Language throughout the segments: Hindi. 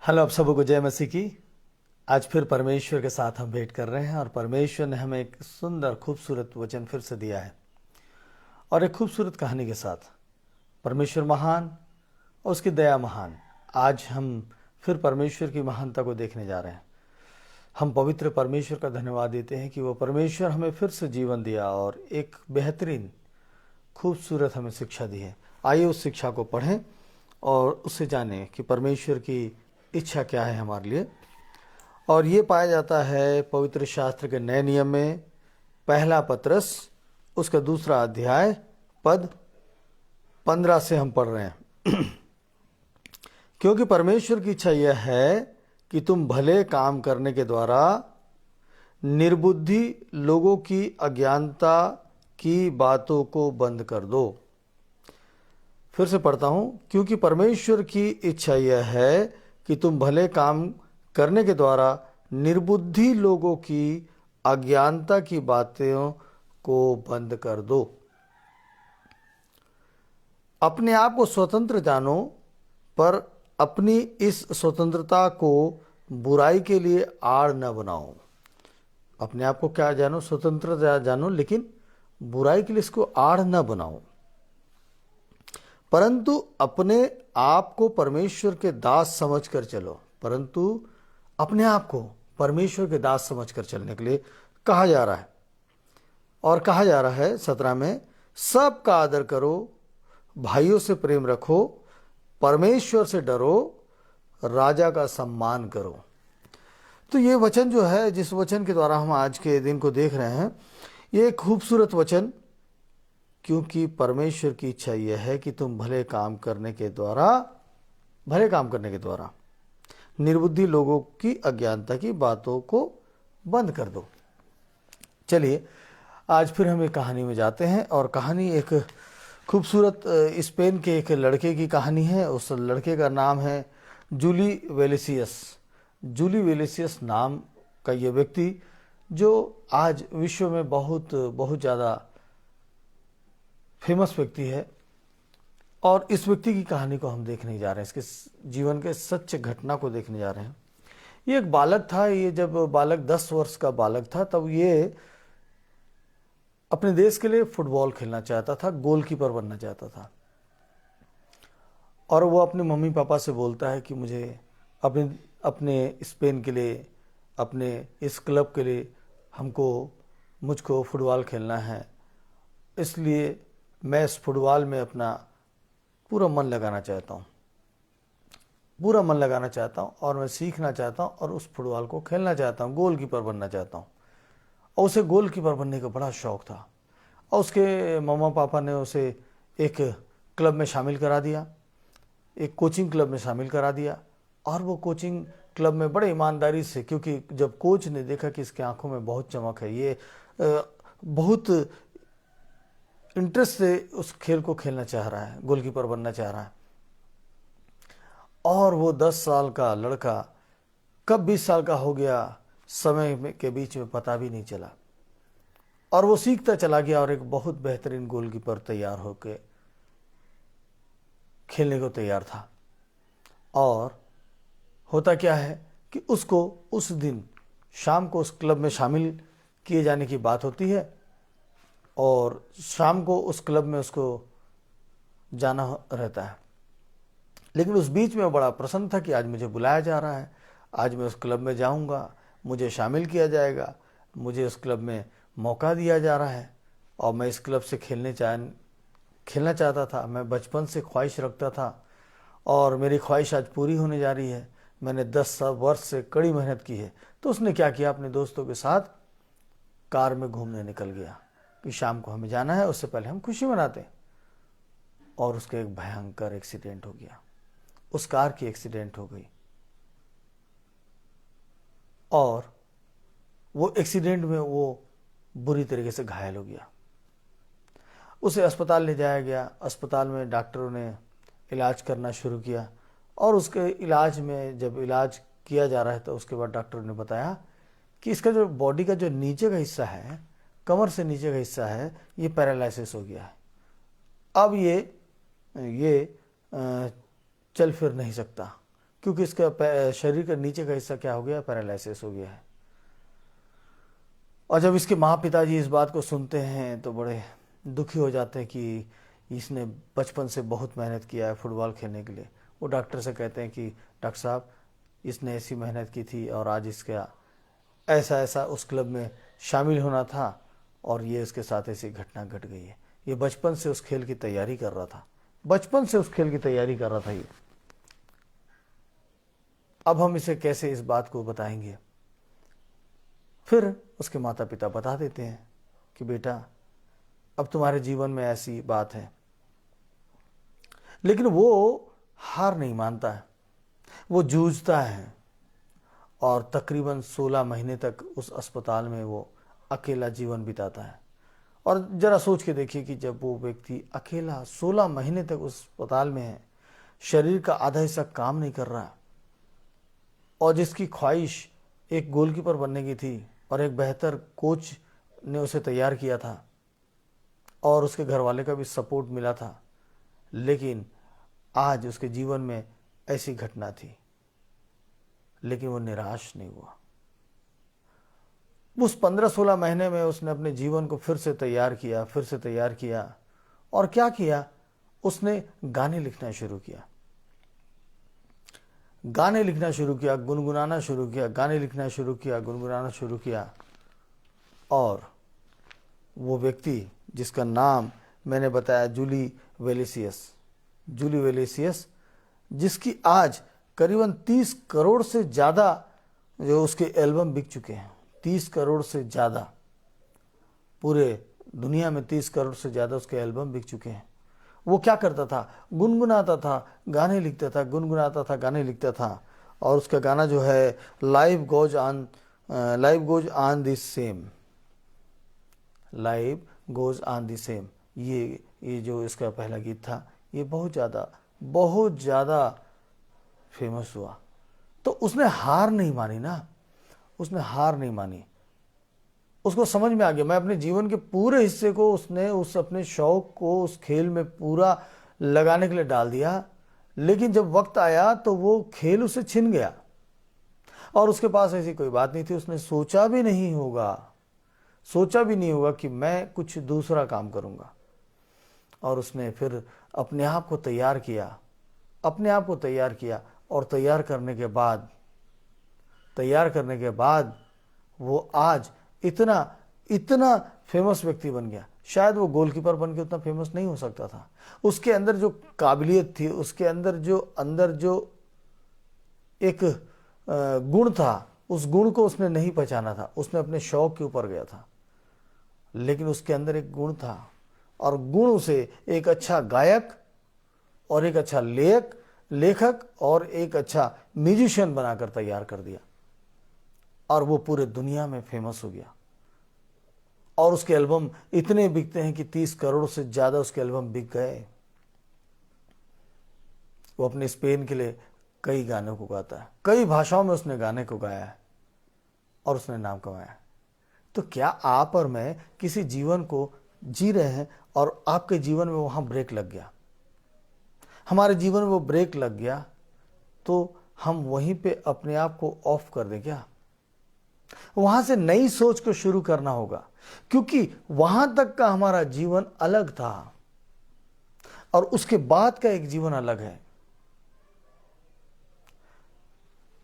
हेलो, आप सबको जय मसीह की। आज फिर परमेश्वर के साथ हम भेंट कर रहे हैं और परमेश्वर ने हमें एक सुंदर खूबसूरत वचन फिर से दिया है और एक खूबसूरत कहानी के साथ। परमेश्वर महान और उसकी दया महान। आज हम फिर परमेश्वर की महानता को देखने जा रहे हैं। हम पवित्र परमेश्वर का धन्यवाद देते हैं कि वो परमेश्वर हमें फिर से जीवन दिया और एक बेहतरीन खूबसूरत हमें शिक्षा दी है। आइए उस शिक्षा को पढ़ें और उससे जानें कि परमेश्वर की इच्छा क्या है हमारे लिए। और ये पाया जाता है पवित्र शास्त्र के नए नियम में, पहला पत्रस उसका 2 अध्याय पद 15 से हम पढ़ रहे हैं। क्योंकि परमेश्वर की इच्छा यह है कि तुम भले काम करने के द्वारा निर्बुद्धि लोगों की अज्ञानता की बातों को बंद कर दो। फिर से पढ़ता हूं। क्योंकि परमेश्वर की इच्छा यह है कि तुम भले काम करने के द्वारा निर्बुद्धि लोगों की अज्ञानता की बातों को बंद कर दो। अपने आप को स्वतंत्र जानो, पर अपनी इस स्वतंत्रता को बुराई के लिए आड़ न बनाओ। अपने आप को क्या जानो? स्वतंत्र जानो, लेकिन बुराई के लिए इसको आड़ न बनाओ। परंतु अपने आप को परमेश्वर के दास समझकर चलो। परंतु अपने आप को परमेश्वर के दास समझकर चलने के लिए कहा जा रहा है। और कहा जा रहा है 17 में, सबका आदर करो, भाइयों से प्रेम रखो, परमेश्वर से डरो, राजा का सम्मान करो। तो ये वचन जो है, जिस वचन के द्वारा हम आज के दिन को देख रहे हैं, ये एक खूबसूरत वचन। क्योंकि परमेश्वर की इच्छा यह है कि तुम भले काम करने के द्वारा निर्बुद्धि लोगों की अज्ञानता की बातों को बंद कर दो। चलिए आज फिर हम एक कहानी में जाते हैं और कहानी एक खूबसूरत स्पेन के एक लड़के की कहानी है। उस लड़के का नाम है जूली वेलेसियस। जूली वेलेसियस नाम का ये व्यक्ति जो आज विश्व में बहुत ज़्यादा फेमस व्यक्ति है। और इस व्यक्ति की कहानी को हम देखने जा रहे हैं, इसके जीवन के सच्चे घटना को देखने जा रहे हैं। ये एक बालक था। ये जब बालक 10 वर्ष का बालक था, तब ये अपने देश के लिए फुटबॉल खेलना चाहता था, गोलकीपर बनना चाहता था। और वो अपने मम्मी पापा से बोलता है कि मुझे अपने स्पेन के लिए, अपने इस क्लब के लिए मुझको फुटबॉल खेलना है, इसलिए मैं इस फुटबॉल में अपना पूरा मन लगाना चाहता हूँ और मैं सीखना चाहता हूँ और उस फुटबॉल को खेलना चाहता हूँ, गोलकीपर बनना चाहता हूँ। और उसे गोलकीपर बनने का बड़ा शौक था। और उसके मम्मा पापा ने उसे एक क्लब में शामिल करा दिया, एक कोचिंग क्लब में शामिल करा दिया। और वो कोचिंग क्लब में बड़े ईमानदारी से, क्योंकि जब कोच ने देखा कि इसके आंखों में बहुत चमक है, ये बहुत इंटरेस्ट से उस खेल को खेलना चाह रहा है, गोलकीपर बनना चाह रहा है। और वो 10 साल का लड़का कब 20 साल का हो गया, समय के बीच में पता भी नहीं चला। और वो सीखता चला गया और एक बहुत बेहतरीन गोलकीपर तैयार होकर खेलने को तैयार था। और होता क्या है कि उसको उस दिन शाम को उस क्लब में शामिल किए जाने की बात होती है और शाम को उस क्लब में उसको जाना रहता है। लेकिन उस बीच में वो बड़ा प्रसन्न था कि आज मुझे बुलाया जा रहा है, आज मैं उस क्लब में जाऊंगा, मुझे शामिल किया जाएगा, मुझे उस क्लब में मौका दिया जा रहा है और मैं इस क्लब से खेलना चाहता था। मैं बचपन से ख्वाहिश रखता था और मेरी ख्वाहिश आज पूरी होने जा रही है। मैंने 10 वर्ष से कड़ी मेहनत की है। तो उसने क्या किया, अपने दोस्तों के साथ कार में घूमने निकल गया कि शाम को हमें जाना है, उससे पहले हम खुशी मनाते हैं। और उसका एक भयंकर एक्सीडेंट हो गया, उस कार की एक्सीडेंट हो गई। और वो एक्सीडेंट में वो बुरी तरीके से घायल हो गया। उसे अस्पताल ले जाया गया। अस्पताल में डॉक्टरों ने इलाज करना शुरू किया और उसके इलाज में जब इलाज किया जा रहा है तो उसके बाद डॉक्टरों ने बताया कि इसका जो बॉडी का जो नीचे का हिस्सा है, कमर से नीचे का हिस्सा है, ये पैरालिसिस हो गया है। अब ये चल फिर नहीं सकता, क्योंकि इसका शरीर का नीचे का हिस्सा क्या हो गया, पैरालिसिस हो गया है। और जब इसके माँ पिताजी इस बात को सुनते हैं तो बड़े दुखी हो जाते हैं कि इसने बचपन से बहुत मेहनत किया है फुटबॉल खेलने के लिए। वो डॉक्टर से कहते हैं कि डॉक्टर साहब, इसने ऐसी मेहनत की थी और आज इसका ऐसा ऐसा उस क्लब में शामिल होना था और ये इसके साथ ऐसी घटना घट गई है। ये बचपन से उस खेल की तैयारी कर रहा था, बचपन से उस खेल की तैयारी कर रहा था ये। अब हम इसे कैसे इस बात को बताएंगे? फिर उसके माता पिता बता देते हैं कि बेटा, अब तुम्हारे जीवन में ऐसी बात है। लेकिन वो हार नहीं मानता है, वो जूझता है और तकरीबन 16 महीने तक उस अस्पताल में वो अकेला जीवन बिताता है। और जरा सोच के देखिए कि जब वो व्यक्ति अकेला 16 महीने तक उस अस्पताल में है, शरीर का आधा हिस्सा काम नहीं कर रहा, और जिसकी ख्वाहिश एक गोलकीपर बनने की थी और एक बेहतर कोच ने उसे तैयार किया था और उसके घर वाले का भी सपोर्ट मिला था, लेकिन आज उसके जीवन में ऐसी घटना थी। लेकिन वो निराश नहीं हुआ। उस 15-16 महीने में उसने अपने जीवन को फिर से तैयार किया और क्या किया, उसने गाने लिखना शुरू किया, गुनगुनाना शुरू किया। और वो व्यक्ति जिसका नाम मैंने बताया जूली वेलेसियस, जिसकी आज करीबन 30 करोड़ से ज़्यादा जो उसके एल्बम बिक चुके हैं, 30 करोड़ से ज़्यादा, पूरे दुनिया में 30 करोड़ से ज़्यादा उसके एल्बम बिक चुके हैं। वो क्या करता था, गुनगुनाता था, गाने लिखता था। और उसका गाना जो है life goes on the same, ये जो इसका पहला गीत था, ये बहुत ज़्यादा फेमस हुआ। तो उसने हार नहीं मानी, उसको समझ में आ गया, मैं अपने जीवन के पूरे हिस्से को उसने उस अपने शौक को उस खेल में पूरा लगाने के लिए डाल दिया। लेकिन जब वक्त आया तो वो खेल उसे छिन गया और उसके पास ऐसी कोई बात नहीं थी। उसने सोचा भी नहीं होगा कि मैं कुछ दूसरा काम करूंगा। और उसने फिर अपने आप को तैयार किया और तैयार करने के बाद वो आज इतना फेमस व्यक्ति बन गया। शायद वो गोलकीपर बन के उतना फेमस नहीं हो सकता था। उसके अंदर जो काबिलियत थी, उसके अंदर जो एक गुण था, उस गुण को उसने नहीं पहचाना था। उसने अपने शौक के ऊपर गया था, लेकिन उसके अंदर एक गुण था और गुण उसे एक अच्छा गायक और एक अच्छा लेखक और एक अच्छा म्यूजिशियन बनाकर तैयार कर दिया। और वो पूरे दुनिया में फेमस हो गया और उसके एल्बम इतने बिकते हैं कि 30 करोड़ से ज़्यादा उसके एल्बम बिक गए। वो अपने स्पेन के लिए कई गानों को गाता है, कई भाषाओं में उसने गाने को गाया है और उसने नाम कमाया है। तो क्या आप और मैं किसी जीवन को जी रहे हैं और आपके जीवन में वहाँ ब्रेक लग गया, हमारे जीवन में वो ब्रेक लग गया, तो हम वहीं पे अपने आप को ऑफ कर दें क्या? वहां से नई सोच को शुरू करना होगा, क्योंकि वहां तक का हमारा जीवन अलग था और उसके बाद का एक जीवन अलग है।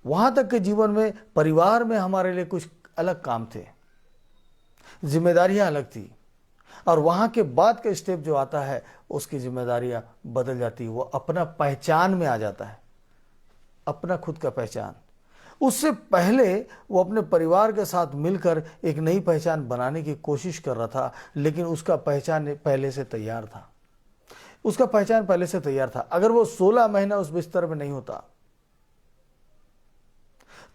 वहां तक के जीवन में परिवार में हमारे लिए कुछ अलग काम थे, जिम्मेदारियां अलग थी, और वहां के बाद का स्टेप जो आता है उसकी जिम्मेदारियां बदल जाती। वो अपना पहचान में आ जाता है, अपना खुद का पहचान। उससे पहले वो अपने परिवार के साथ मिलकर एक नई पहचान बनाने की कोशिश कर रहा था, लेकिन उसका पहचान पहले से तैयार था। अगर वो 16 महीना उस बिस्तर में नहीं होता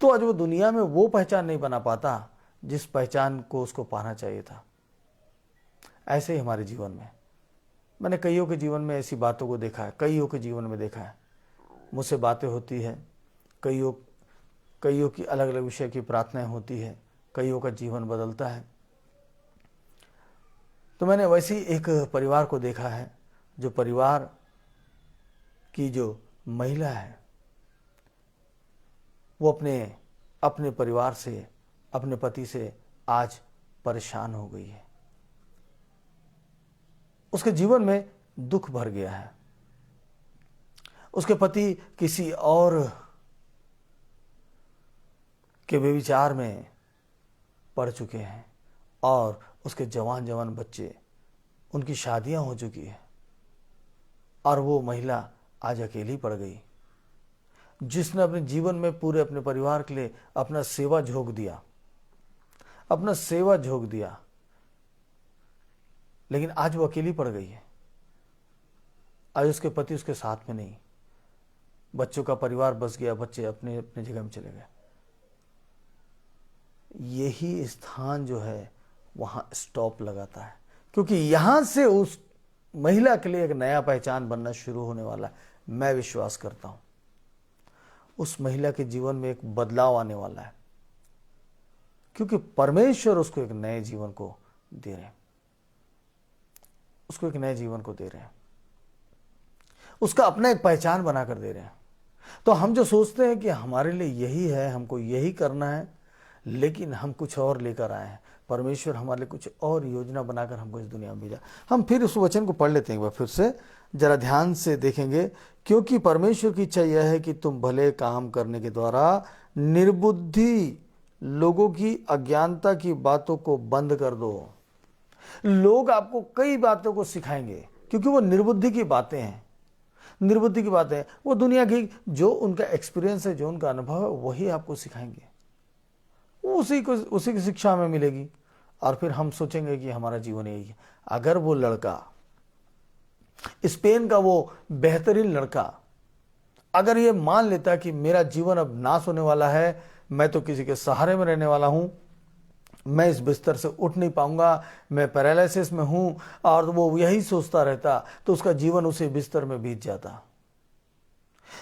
तो आज वो दुनिया में वो पहचान नहीं बना पाता जिस पहचान को उसको पाना चाहिए था। ऐसे ही हमारे जीवन में, मैंने कईयों के जीवन में ऐसी बातों को देखा है, कईयों के जीवन में देखा है। मुझसे बातें होती है, कईयों की अलग अलग विषय की प्रार्थनाएं होती है, कईयों का जीवन बदलता है। तो मैंने वैसे ही एक परिवार को देखा है, जो परिवार की जो महिला है वो अपने अपने परिवार से, अपने पति से आज परेशान हो गई है। उसके जीवन में दुख भर गया है। उसके पति किसी और के व्यभिचार में पड़ चुके हैं और उसके जवान जवान बच्चे, उनकी शादियां हो चुकी है और वो महिला आज अकेली पड़ गई, जिसने अपने जीवन में पूरे अपने परिवार के लिए अपना सेवा झोंक दिया, लेकिन आज वो अकेली पड़ गई है। आज उसके पति उसके साथ में नहीं, बच्चों का परिवार बस गया, बच्चे अपने अपने जगह में चले गए। यही स्थान जो है वहां स्टॉप लगाता है, क्योंकि यहां से उस महिला के लिए एक नया पहचान बनना शुरू होने वाला है। मैं विश्वास करता हूं उस महिला के जीवन में एक बदलाव आने वाला है, क्योंकि परमेश्वर उसको एक नए जीवन को दे रहे हैं, उसको एक नए जीवन को दे रहे हैं, उसका अपना एक पहचान बनाकर दे रहे हैं। तो हम जो सोचते हैं कि हमारे लिए यही है, हमको यही करना है, लेकिन हम कुछ और लेकर आए हैं। परमेश्वर हमारे लिए कुछ और योजना बनाकर हमको इस दुनिया में भेजा। हम फिर उस वचन को पढ़ लेते हैं, एक बार फिर से जरा ध्यान से देखेंगे। क्योंकि परमेश्वर की इच्छा यह है कि तुम भले काम करने के द्वारा निर्बुद्धि लोगों की अज्ञानता की बातों को बंद कर दो। लोग आपको कई बातों को सिखाएंगे, क्योंकि वो निर्बुद्धि की बातें हैं, निर्बुद्धि की बातें हैं। वो दुनिया की जो उनका एक्सपीरियंस है, जो उनका अनुभव है, वही आपको सिखाएंगे, उसी की शिक्षा हमें मिलेगी और फिर हम सोचेंगे कि हमारा जीवन यही है। अगर वो लड़का, स्पेन का वो बेहतरीन लड़का, अगर ये मान लेता कि मेरा जीवन अब नाश होने वाला है, मैं तो किसी के सहारे में रहने वाला हूं, मैं इस बिस्तर से उठ नहीं पाऊंगा, मैं पैरालिसिस में हूं, और वो यही सोचता रहता, तो उसका जीवन उसी बिस्तर में बीत जाता।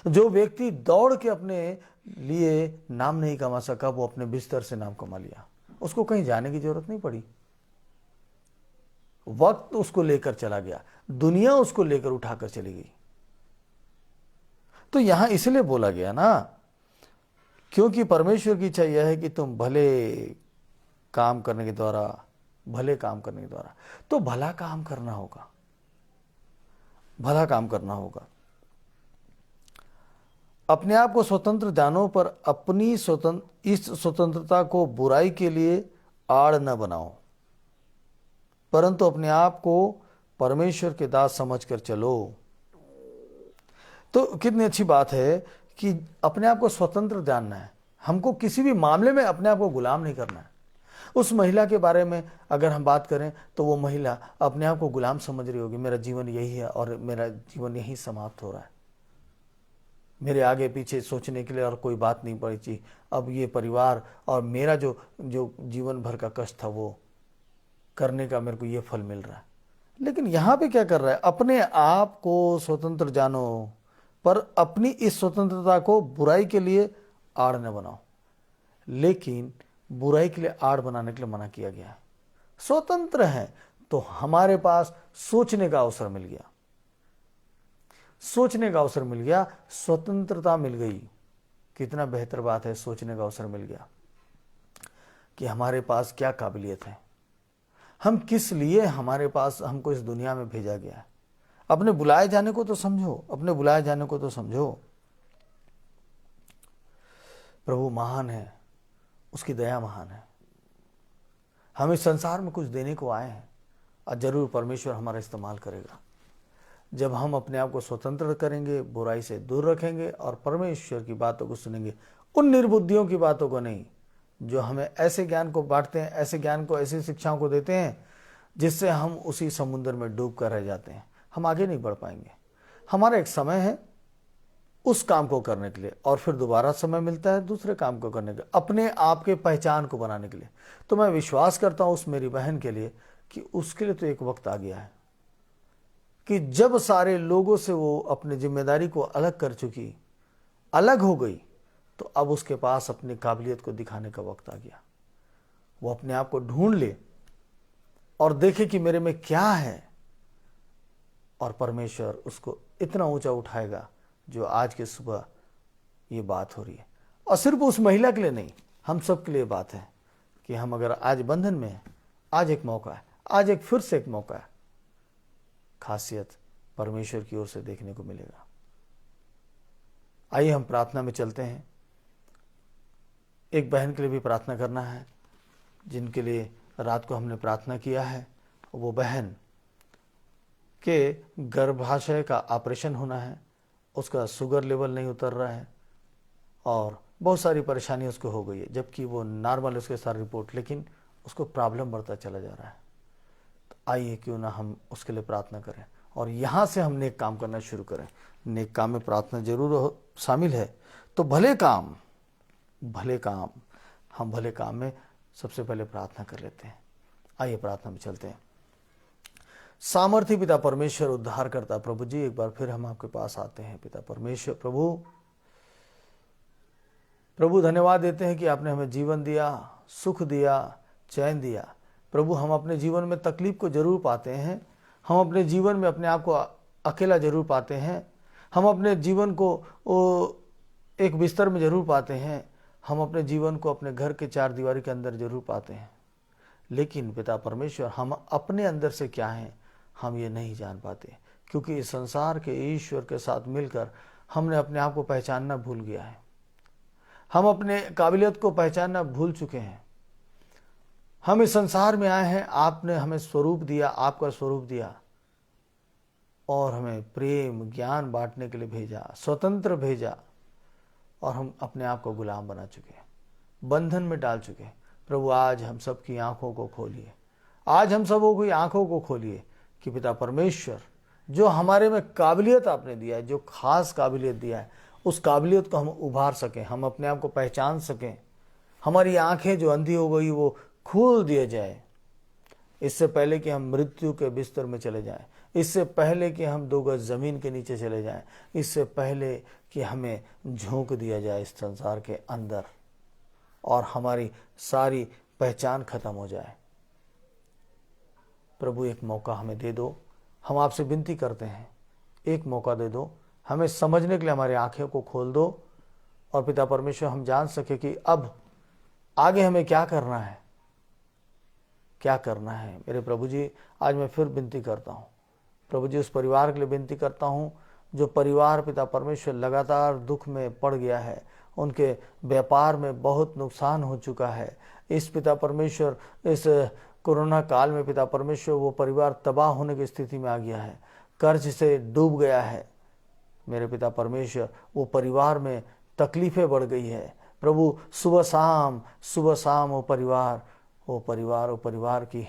जो व्यक्ति दौड़ के अपने लिए नाम नहीं कमा सका, वो अपने बिस्तर से नाम कमा लिया। उसको कहीं जाने की जरूरत नहीं पड़ी, वक्त उसको लेकर चला गया, दुनिया उसको लेकर उठाकर चली गई। तो यहां इसलिए बोला गया ना, क्योंकि परमेश्वर की इच्छा यह है कि तुम भले काम करने के द्वारा, तो भला काम करना होगा, भला काम करना होगा। अपने आप को स्वतंत्र जानो, पर अपनी इस स्वतंत्रता को बुराई के लिए आड़ न बनाओ, परंतु अपने आप को परमेश्वर के दास समझकर चलो। तो कितनी अच्छी बात है कि अपने आप को स्वतंत्र जानना है। हमको किसी भी मामले में अपने आप को गुलाम नहीं करना है। उस महिला के बारे में अगर हम बात करें तो वो महिला अपने आप को गुलाम समझ रही होगी, मेरा जीवन यही है और मेरा जीवन यही समाप्त हो रहा है, मेरे आगे पीछे सोचने के लिए और कोई बात नहीं पड़ी थी। अब ये परिवार और मेरा जो जीवन भर का कष्ट था वो करने का मेरे को ये फल मिल रहा है। लेकिन यहाँ पे क्या कर रहा है, अपने आप को स्वतंत्र जानो, पर अपनी इस स्वतंत्रता को बुराई के लिए आड़ न बनाओ। लेकिन बुराई के लिए आड़ बनाने के लिए मना किया गया है। स्वतंत्र है तो हमारे पास सोचने का अवसर मिल गया, सोचने का अवसर मिल गया, स्वतंत्रता मिल गई। कितना बेहतर बात है, सोचने का अवसर मिल गया कि हमारे पास क्या काबिलियत है, हम किस लिए हमारे पास हमको इस दुनिया में भेजा गया है। अपने बुलाए जाने को तो समझो, अपने बुलाए जाने को तो समझो। प्रभु महान है, उसकी दया महान है। हम इस संसार में कुछ देने को आए हैं और जरूर परमेश्वर हमारा इस्तेमाल करेगा। जब हम अपने आप को स्वतंत्र करेंगे, बुराई से दूर रखेंगे और परमेश्वर की बातों को सुनेंगे, उन निर्बुद्धियों की बातों को नहीं, जो हमें ऐसे ज्ञान को बांटते हैं, ऐसे ज्ञान को, ऐसी शिक्षाओं को देते हैं जिससे हम उसी समुद्र में डूब कर रह जाते हैं। हम आगे नहीं बढ़ पाएंगे। हमारा एक समय है उस काम को करने के लिए और फिर दोबारा समय मिलता है दूसरे काम को करने के लिए, अपने आप के पहचान को बनाने के लिए। तो मैं विश्वास करता हूं उस मेरी बहन के लिए कि उसके लिए तो एक वक्त आ गया है कि जब सारे लोगों से वो अपनी जिम्मेदारी को अलग कर चुकी, अलग हो गई, तो अब उसके पास अपनी काबिलियत को दिखाने का वक्त आ गया। वो अपने आप को ढूंढ ले और देखे कि मेरे में क्या है, और परमेश्वर उसको इतना ऊंचा उठाएगा जो आज के सुबह ये बात हो रही है। और सिर्फ उस महिला के लिए नहीं, हम सब के लिए बात है कि हम अगर आज बंधन में हैं, आज एक मौका है, आज एक फिर से एक मौका है, खासियत परमेश्वर की ओर से देखने को मिलेगा। आइए हम प्रार्थना में चलते हैं। एक बहन के लिए भी प्रार्थना करना है जिनके लिए रात को हमने प्रार्थना किया है। वो बहन के गर्भाशय का ऑपरेशन होना है, उसका शुगर लेवल नहीं उतर रहा है और बहुत सारी परेशानी उसको हो गई है, जबकि वो नॉर्मल उसके सारी रिपोर्ट, लेकिन उसको प्रॉब्लम बढ़ता चला जा रहा है। तो आइए क्यों ना हम उसके लिए प्रार्थना करें और यहाँ से हम नेक काम करना शुरू करें। नेक काम में प्रार्थना जरूर शामिल है। तो भले काम हम भले काम में सबसे पहले प्रार्थना कर लेते हैं। आइए प्रार्थना में चलते हैं। सामर्थी पिता परमेश्वर, उद्धार करता प्रभु जी, एक बार फिर हम आपके पास आते हैं। पिता परमेश्वर, प्रभु धन्यवाद देते हैं कि आपने हमें जीवन दिया, सुख दिया, चैन दिया। प्रभु हम अपने जीवन में तकलीफ को जरूर पाते हैं, हम अपने जीवन में अपने आप को अकेला जरूर पाते हैं, हम अपने जीवन को एक बिस्तर में जरूर पाते हैं, हम अपने जीवन को अपने घर के चार दीवारी के अंदर जरूर पाते हैं। लेकिन पिता परमेश्वर, हम अपने अंदर से क्या हैं हम ये नहीं जान पाते, क्योंकि इस संसार के ईश्वर के साथ मिलकर हमने अपने आप को पहचानना भूल गया है। हम अपने काबिलियत को पहचानना भूल चुके हैं। हम इस संसार में आए हैं, आपने हमें स्वरूप दिया, आपका स्वरूप दिया और हमें प्रेम ज्ञान बांटने के लिए भेजा, स्वतंत्र भेजा, और हम अपने आप को गुलाम बना चुके हैं, बंधन में डाल चुके हैं। प्रभु आज हम सबकी आंखों को खोलिए, आज हम सबों की आंखों को खोलिए कि पिता परमेश्वर, जो हमारे में काबिलियत आपने दिया है, जो खास काबिलियत दिया है, उस काबिलियत को हम उभार सकें, हम अपने आप को पहचान सकें। हमारी आंखें जो अंधी हो गई वो खोल दिए जाए, इससे पहले कि हम मृत्यु के बिस्तर में चले जाएं, इससे पहले कि हम 2 गज जमीन के नीचे चले जाएं, इससे पहले कि हमें झोंक दिया जाए इस संसार के अंदर और हमारी सारी पहचान खत्म हो जाए। प्रभु एक मौका हमें दे दो, हम आपसे विनती करते हैं, एक मौका दे दो, हमें समझने के लिए हमारी आंखें को खोल दो और पिता परमेश्वर हम जान सके कि अब आगे हमें क्या करना है, क्या करना है। मेरे प्रभु जी, आज मैं फिर विनती करता हूँ प्रभु जी, उस परिवार के लिए विनती करता हूँ जो परिवार पिता परमेश्वर लगातार दुख में पड़ गया है, उनके व्यापार में बहुत नुकसान हो चुका है। इस पिता परमेश्वर, इस कोरोना काल में पिता परमेश्वर वो परिवार तबाह होने की स्थिति में आ गया है, कर्ज से डूब गया है। मेरे पिता परमेश्वर, वो परिवार में तकलीफें बढ़ गई है प्रभु। सुबह शाम वो परिवार की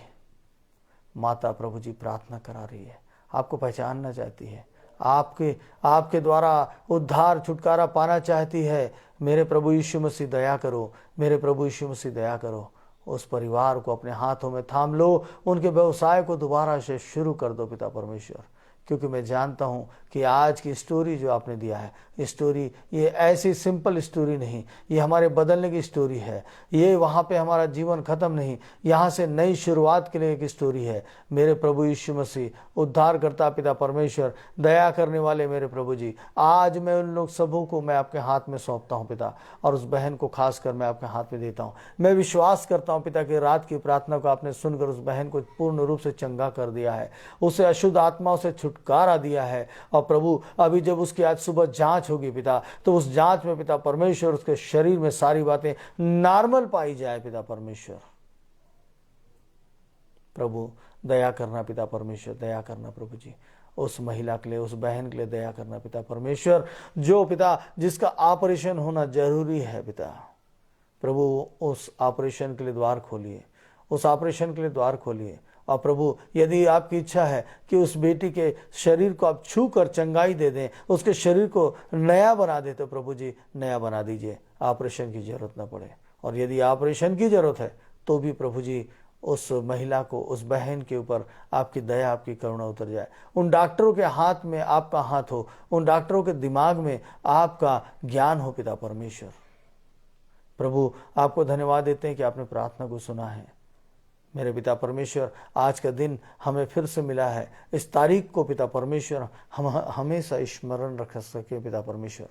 माता प्रभु जी प्रार्थना करा रही है, आपको पहचानना चाहती है, आपके द्वारा उद्धार छुटकारा पाना चाहती है। मेरे प्रभु यीशु मसीह दया करो, मेरे प्रभु यीशु मसीह दया करो। उस परिवार को अपने हाथों में थाम लो, उनके व्यवसाय को दोबारा से शुरू कर दो पिता परमेश्वर, क्योंकि मैं जानता हूं कि आज की स्टोरी जो आपने दिया है, ये स्टोरी, ये ऐसी सिंपल स्टोरी नहीं, ये हमारे बदलने की स्टोरी है। ये वहाँ पे हमारा जीवन खत्म नहीं, यहाँ से नई शुरुआत के लिए एक स्टोरी है। मेरे प्रभु यीशु मसीह, उद्धार करता पिता परमेश्वर, दया करने वाले मेरे प्रभु जी, आज मैं उन लोग सबों को मैं आपके हाथ में सौंपता हूँ पिता, और उस बहन को खासकर मैं आपके हाथ में देता हूँ। मैं विश्वास करता हूँ पिता कि रात की प्रार्थना को आपने सुनकर उस बहन को पूर्ण रूप से चंगा कर दिया है, उसे अशुद्ध आत्माओं से छुटकारा दिया है। और प्रभु, अभी जब उसकी आज सुबह जांच होगी पिता, तो उस जांच में पिता परमेश्वर उसके शरीर में सारी बातें नॉर्मल पाई जाए पिता परमेश्वर। प्रभु दया करना पिता परमेश्वर, दया करना प्रभु जी, उस महिला के लिए, उस बहन के लिए दया करना पिता परमेश्वर, जो पिता जिसका ऑपरेशन होना जरूरी है पिता। प्रभु उस ऑपरेशन के लिए द्वार खोलिए, उस ऑपरेशन के लिए द्वार खोलिए। और प्रभु, यदि आपकी इच्छा है कि उस बेटी के शरीर को आप छू कर चंगाई दे दें, उसके शरीर को नया बना दे, तो प्रभु जी नया बना दीजिए, ऑपरेशन की जरूरत ना पड़े। और यदि ऑपरेशन की जरूरत है तो भी प्रभु जी उस महिला को, उस बहन के ऊपर आपकी दया, आपकी करुणा उतर जाए। उन डॉक्टरों के हाथ में आपका हाथ हो, उन डॉक्टरों के दिमाग में आपका ज्ञान हो पिता परमेश्वर। प्रभु आपको धन्यवाद देते हैं कि आपने प्रार्थना को सुना है। मेरे पिता परमेश्वर, आज का दिन हमें फिर से मिला है, इस तारीख को पिता परमेश्वर हम हमेशा स्मरण रख सके पिता परमेश्वर।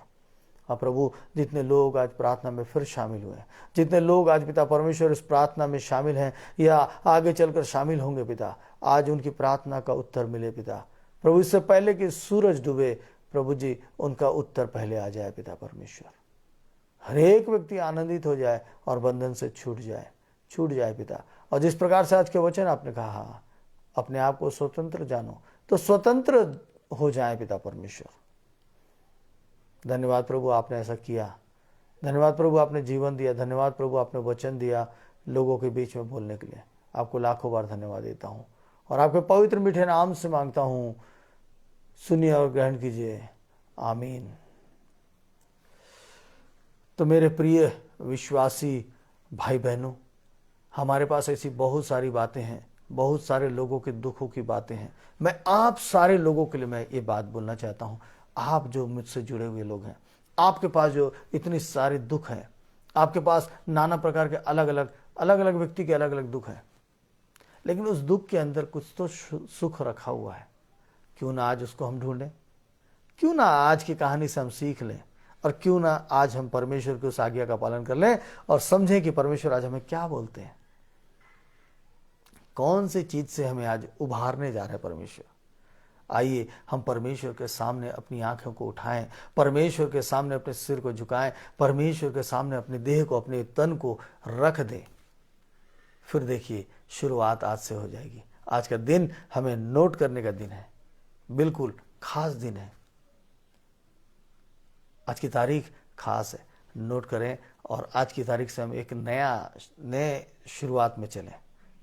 और प्रभु जितने लोग आज प्रार्थना में फिर शामिल हुए हैं, जितने लोग आज पिता परमेश्वर इस प्रार्थना में शामिल हैं या आगे चलकर शामिल होंगे पिता, आज उनकी प्रार्थना का उत्तर मिले पिता प्रभु। इससे पहले कि सूरज डूबे प्रभु जी, उनका उत्तर पहले आ जाए पिता परमेश्वर। हर एक व्यक्ति आनंदित हो जाए और बंधन से छूट जाए पिता। और जिस प्रकार से आज के वचन आपने कहा, अपने आप को स्वतंत्र जानो, तो स्वतंत्र हो जाए पिता परमेश्वर। धन्यवाद प्रभु, आपने ऐसा किया। धन्यवाद प्रभु, आपने जीवन दिया। धन्यवाद प्रभु, आपने वचन दिया लोगों के बीच में बोलने के लिए। आपको लाखों बार धन्यवाद देता हूँ और आपके पवित्र मीठे नाम से मांगता हूँ, सुनिए और ग्रहण कीजिए। आमीन। तो मेरे प्रिय विश्वासी भाई बहनों, हमारे पास ऐसी बहुत सारी बातें हैं, बहुत सारे लोगों के दुखों की बातें हैं। मैं आप सारे लोगों के लिए मैं ये बात बोलना चाहता हूँ। आप जो मुझसे जुड़े हुए लोग हैं, आपके पास जो इतनी सारे दुख हैं, आपके पास नाना प्रकार के अलग अलग व्यक्ति के अलग अलग दुख हैं, लेकिन उस दुख के अंदर कुछ तो सुख रखा हुआ है। क्यों ना आज उसको हम ढूंढें, क्यों ना आज की कहानी से हम सीख लें, और क्यों ना आज हम परमेश्वर की उस आज्ञा का पालन कर लें और समझें कि परमेश्वर आज हमें क्या बोलते हैं, कौन सी चीज से हमें आज उभारने जा रहे हैं परमेश्वर। आइए हम परमेश्वर के सामने अपनी आंखों को उठाएं, परमेश्वर के सामने अपने सिर को झुकाएं, परमेश्वर के सामने अपने देह को, अपने तन को रख दें। फिर देखिए शुरुआत आज से हो जाएगी। आज का दिन हमें नोट करने का दिन है, बिल्कुल खास दिन है। आज की तारीख खास है, नोट करें और आज की तारीख से हम एक नए शुरुआत में चलें।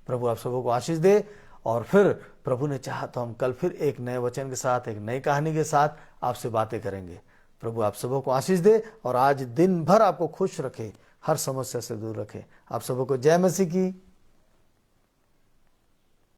प्रभु आप सबों को आशीष दे। और फिर प्रभु ने चाहा तो हम कल फिर एक नए वचन के साथ, एक नई कहानी के साथ आपसे बातें करेंगे। प्रभु आप सबों को आशीष दे और आज दिन भर आपको खुश रखे, हर समस्या से दूर रखे। आप सबों को जय मसीह की।